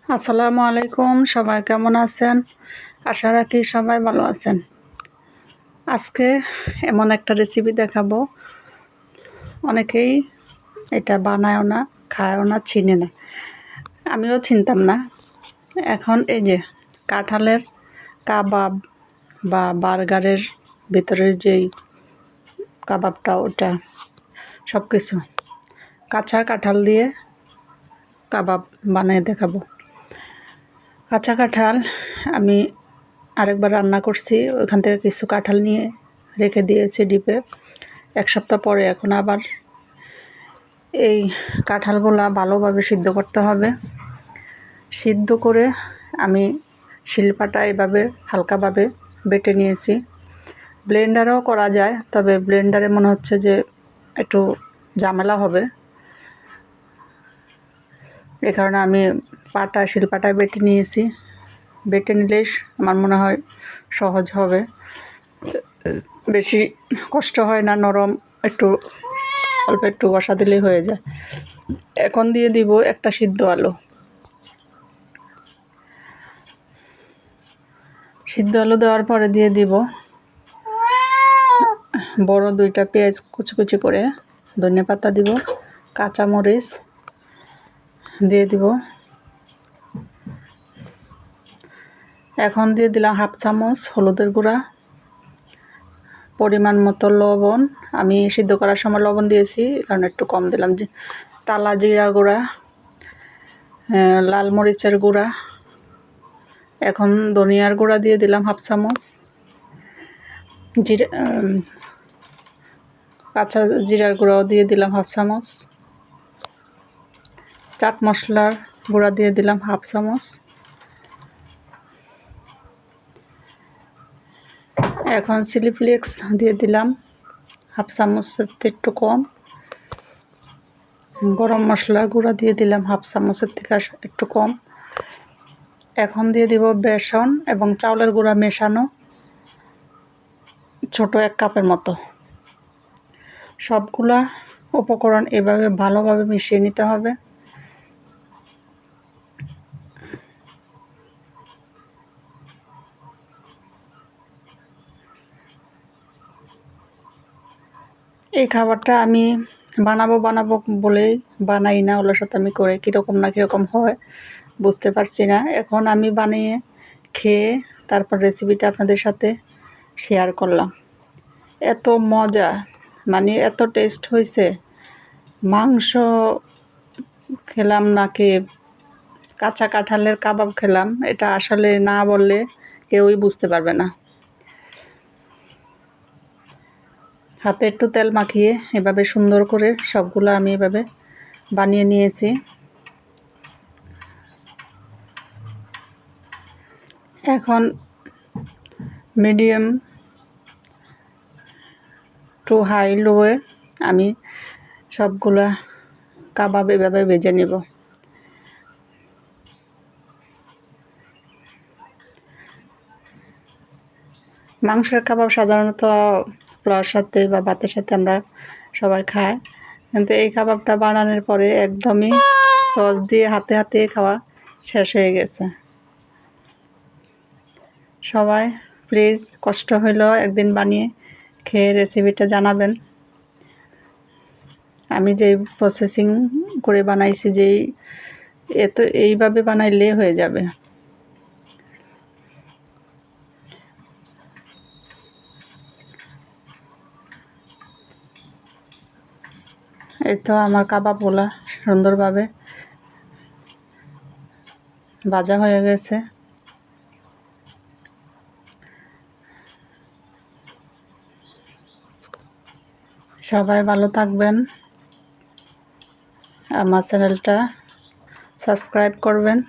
আসসালামু আলাইকুম, সবাই কেমন আছেন? আশা রাখি সবাই ভালো আছেন। আজকে এমন একটা রেসিপি দেখাবো, অনেকেই এটা বানায়ও না, খায়ও না, চিনে না। আমিও চিনতাম না। এখন এই যে কাঁঠালের কাবাব বা বার্গারের ভিতরের যেই কাবাবটা, ওটা সব কিছু কাঁচা কাঁঠাল দিয়ে কাবাব বানিয়ে দেখাবো। কাঁচা কাঁঠাল আমি আরেকবার রান্না করছি, ওইখান থেকে কিছু কাঁঠাল নিয়ে রেখে দিয়েছি ডিপে। এক সপ্তাহ পরে এখন আবার এই কাঁঠালগুলা ভালোভাবে সিদ্ধ করতে হবে। সিদ্ধ করে আমি শিলপাটা এভাবে হালকাভাবে বেটে নিয়েছি। ব্লেন্ডারেও করা যায়, তবে ব্লেন্ডারে মনে হচ্ছে যে একটু ঝামেলা হবে, এ কারণে আমি শিলপাটায় বেটে নিয়েছি। বেটে নিলেই আমার মনে হয় সহজ হবে, বেশি কষ্ট হয় না, নরম একটু অল্প একটু কষা দিলেই হয়ে যায়। এখন দিয়ে দিব একটা সিদ্ধ আলু। সিদ্ধ আলু দেওয়ার পরে দিয়ে দিব বড় 2টা পেঁয়াজ কুচি কুচি করে, ধনেপাতা দিব, কাঁচামরিচ দিয়ে দিব। এখন দিয়ে দিলাম 1/2 চামচ হলুদের গুঁড়া, পরিমাণ মতো লবণ। আমি সিদ্ধ করার সময় লবণ দিয়েছি, কারণ একটু কম দিলাম। টালা জিরা গুঁড়া, লাল মরিচের গুঁড়া, এখন ধনিয়ার গুঁড়া দিয়ে দিলাম 1/2 চামচ, কাঁচা জিরার গুঁড়াও দিয়ে দিলাম 1/2 চামচ, চাট মশলার গুঁড়া দিয়ে দিলাম 1/2 চামচ। এখন চিলি ফ্লেক্স দিয়ে দিলাম 1/2 চামচের থেকে একটু কম, গরম মশলার গুঁড়া দিয়ে দিলাম 1/2 চামচের থেকে একটু কম। এখন দিয়ে দিব বেসন এবং চাউলের গুঁড়া মেশানো, ছোট 1 কাপের মতো। সবগুলা উপকরণ এভাবে ভালোভাবে মিশিয়ে নিতে হবে। এই খাবারটা আমি বানাবো বলেই বানাই না, ওগুলোর সাথে আমি করে কীরকম না কীরকম হয় বুঝতে পারছি না। এখন আমি বানিয়ে খেয়ে তারপর রেসিপিটা আপনাদের সাথে শেয়ার করলাম। এত মজা, মানে এত টেস্ট হয়েছে। মাংস খেলাম নাকি কাঁচা কাঁঠালের কাবাব খেলাম, এটা আসলে না বললে কেউই বুঝতে পারবে না। হাতে একটু তেল মাখিয়ে এভাবে সুন্দর করে সবগুলো আমি এভাবে বানিয়ে নিয়েছি। এখন মিডিয়াম টু হাই লোয়ে আমি সবগুলা কাবাব এভাবে ভেজে নিব। মাংসের কাবাব সাধারণত পোলাওর সাথে বা ভাতের সাথে আমরা সবাই খাই, কিন্তু এই কাবাবটা বানানোর পরে একদমই সস দিয়ে হাতে হাতে খাওয়া শেষ হয়ে গেছে। সবাই প্লিজ কষ্ট হইলেও একদিন বানিয়ে খেয়ে রেসিপিটা জানাবেন। আমি যেই প্রসেসিং করে বানাইছি, এইভাবে বানাইলে হয়ে যাবে। এই তো আমার কাবাবগুলা সুন্দরভাবে ভাজা হয়ে গেছে। সবাই ভালো থাকবেন, আমার চ্যানেলটা সাবস্ক্রাইব করবেন।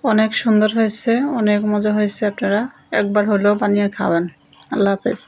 অনেক সুন্দর হয়েছে, অনেক মজা হয়েছে। আপনারা একবার হলেও বানিয়ে খাবেন। আল্লাহ হাফেজ।